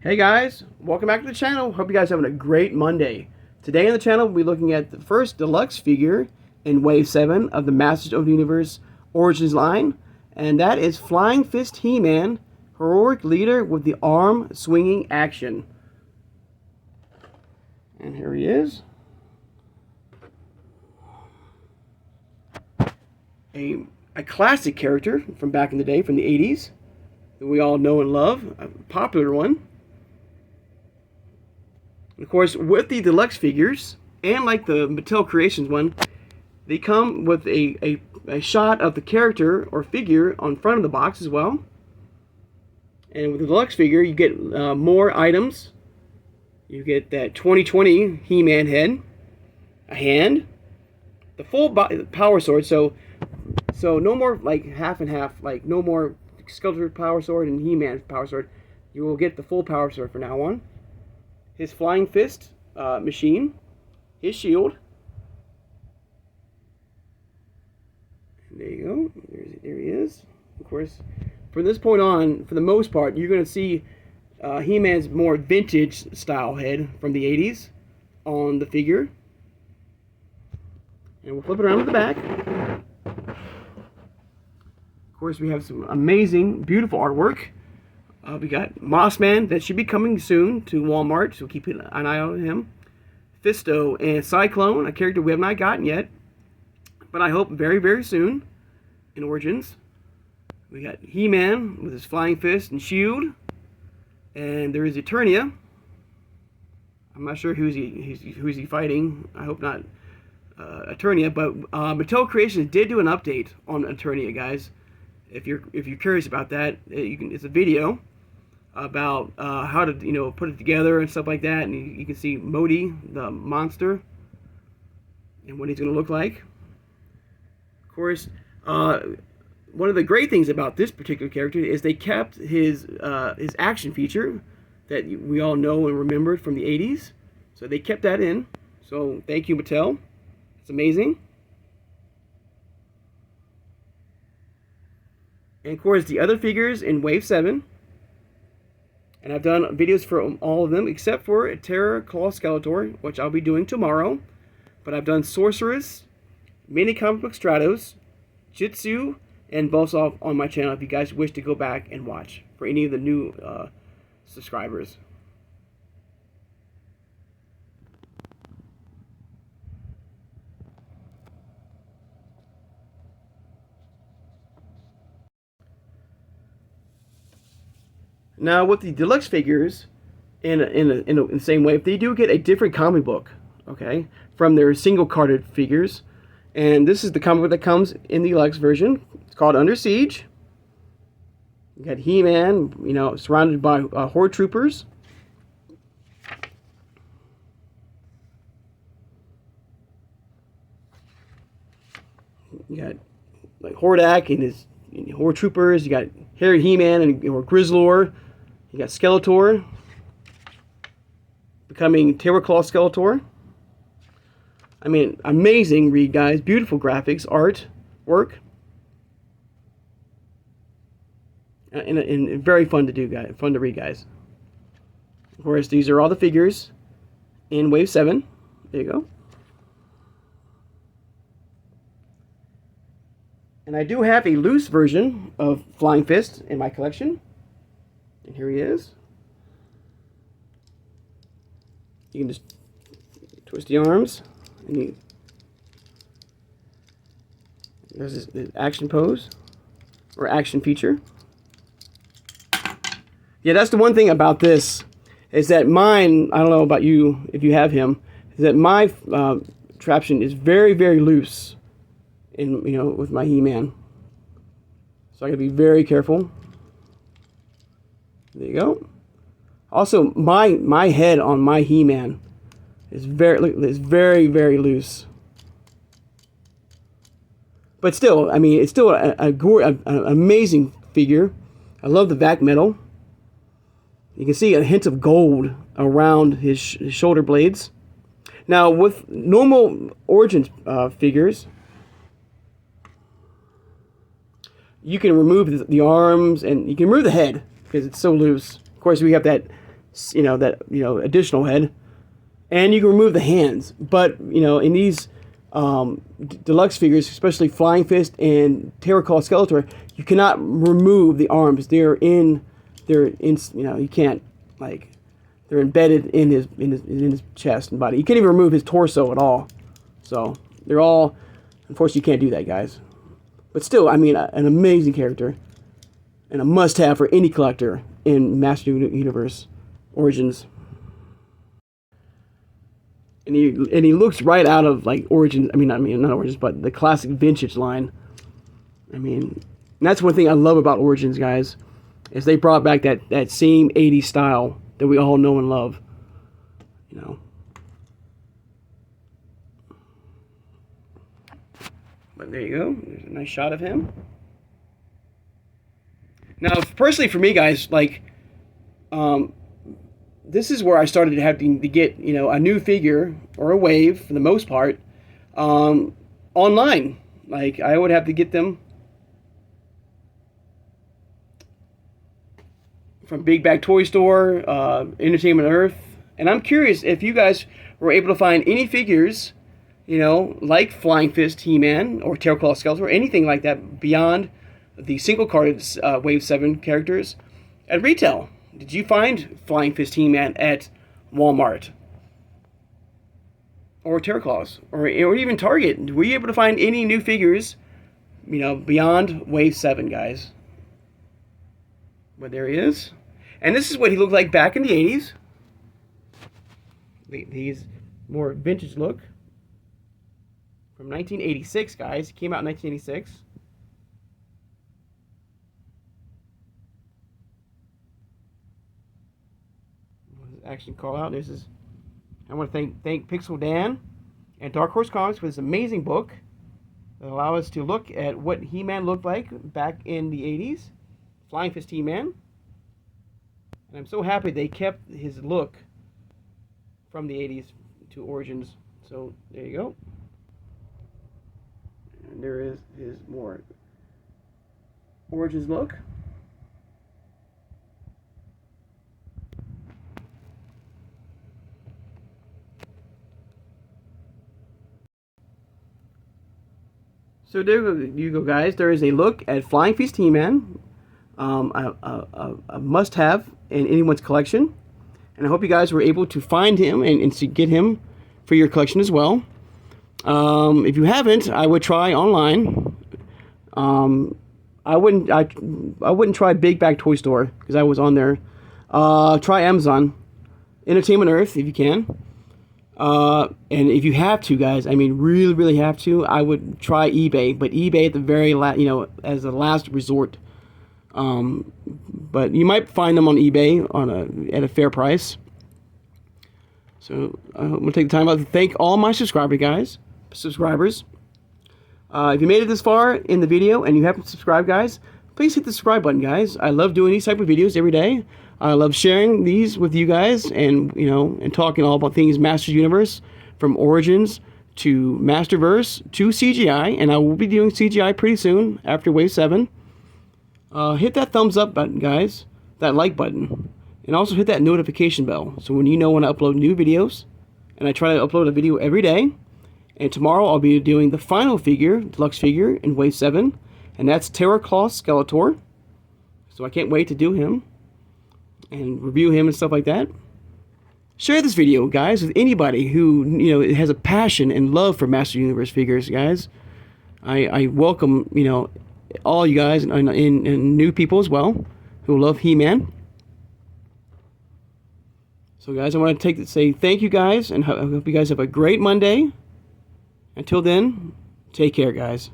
Hey guys, welcome back to the channel. Hope you guys are having a great Monday. Today on the channel we'll be looking at the first deluxe figure in Wave 7 of the Masters of the Universe Origins line, and that is Flying Fist He-Man, heroic leader with the arm swinging action. And here he is. A classic character from back in the day, from the 80s, that we all know and love, a popular one. Of course, with the deluxe figures, and like the Mattel Creations one, they come with a shot of the character or figure on front of the box as well. And with the deluxe figure, you get more items. You get that 2020 He-Man head, a hand, the full power sword. So no more like half and half, like no more Skeletor's power sword and He-Man's power sword. You will get the full power sword from now on. His flying fist machine, his shield. And there you go. There he is. Of course, from this point on, for the most part, you're going to see He-Man's more vintage style head from the 80s on the figure. And we'll flip it around to the back. Of course, we have some amazing, beautiful artwork. We got Mossman, that should be coming soon to Walmart, so keep an eye on him. Fisto and Cyclone, a character we have not gotten yet, but I hope very, very soon in Origins. We got He-Man with his flying fist and shield, and there is Eternia. I'm not sure who's he fighting. I hope not Eternia, but Mattel Creations did do an update on Eternia, guys. If you're curious about that, it's a video about how to put it together and stuff like that, and you can see Modi, the monster, and what he's going to look like. Of course, one of the great things about this particular character is they kept his action feature that we all know and remembered from the 80s. So they kept that in. So thank you, Mattel. It's amazing. And of course, the other figures in Wave 7. And I've done videos for all of them, except for Terror Claw Skeletor, which I'll be doing tomorrow. But I've done Sorceress, Mini Comic Book Stratos, Jitsu, and Bossov on my channel if you guys wish to go back and watch for any of the new subscribers. Now, with the deluxe figures, in the same way, they do get a different comic book, okay, from their single-carded figures. And this is the comic book that comes in the deluxe version. It's called Under Siege. You got He-Man, surrounded by Horde troopers. You got like Hordak and his Horde troopers. You got Hairy He-Man or Grizzlor. You got Skeletor becoming Terror Claw Skeletor. I mean, amazing read, guys. Beautiful graphics, art, work. And very fun to do, guys. Fun to read, guys. Of course, these are all the figures in Wave 7. There you go. And I do have a loose version of Flying Fist in my collection. And here he is. You can just twist the arms. And there's this action pose. Or action feature. Yeah, that's the one thing about this. Is that mine, I don't know about you, if you have him, is that my traption is very, very loose. With my He-Man. So I gotta be very careful. There you go. Also, my head on my He-Man is very, very loose. But still, I mean, it's still an amazing figure. I love the back metal. You can see a hint of gold around his shoulder blades. Now, with normal Origins figures, you can remove the arms and you can remove the head because it's so loose. Of course, we have that additional head, and you can remove the hands. But in these deluxe figures, especially Flying Fist and Terraclaw Skeletor, you cannot remove the arms. You can't, like, they're embedded in his chest and body. You can't even remove his torso at all. So they're all, unfortunately, you can't do that, guys. But still, I mean, an amazing character and a must-have for any collector in Master Universe Origins. And he looks right out of, like, Origins. Not Origins, but the classic vintage line. I mean, that's one thing I love about Origins, guys, is they brought back that same 80s style that we all know and love. But there you go. There's a nice shot of him. Now, personally, for me, guys, like, this is where I started having to get, a new figure or a wave, for the most part, online. Like, I would have to get them from Big Bag Toy Store, Entertainment Earth. And I'm curious if you guys were able to find any figures, like Flying Fist, He-Man, or Terraclaw Skeletor, or anything like that beyond the single-carded Wave 7 characters at retail. Did you find Flying Fist, He-Man at Walmart? Or Terraclaws? Or even Target? Were you able to find any new figures, beyond Wave 7, guys? But there he is. And this is what he looked like back in the 80s. He's more vintage look. From 1986, guys. He came out in 1986. Action call out. I want to thank Pixel Dan and Dark Horse Comics for this amazing book that allow us to look at what He-Man looked like back in the 80s. Flying Fist He-Man. And I'm so happy they kept his look from the 80s to Origins. So there you go. And there is his more Origins look. So there you go, guys. There is a look at Flying Fist He-Man, a must-have in anyone's collection. And I hope you guys were able to find him and to get him for your collection as well. If you haven't, I would try online. I wouldn't try Big Bag Toy Store because I was on there. Try Amazon, Entertainment Earth if you can. And if you have to, guys, really, really have to, I would try eBay, but eBay at the very as the last resort. But you might find them on eBay at a fair price. So I'm gonna take the time out to thank all my subscribers. If you made it this far in the video and you haven't subscribed, guys, please hit the subscribe button, guys. I love doing these type of videos every day. I love sharing these with you guys and, and talking all about things Masters Universe, from Origins to Masterverse to CGI, and I will be doing CGI pretty soon after Wave 7. Hit that thumbs up button, guys, that like button, and also hit that notification bell so when when I upload new videos, and I try to upload a video every day. And tomorrow I'll be doing the final deluxe figure in Wave 7, and that's Terraclaw Skeletor. So I can't wait to do him and review him and stuff like that. Share this video, guys, with anybody who has a passion and love for Master Universe figures, guys. I welcome all you guys and new people as well who love He-Man. So, guys, I want to say thank you, guys, and I hope you guys have a great Monday. Until then, take care, guys.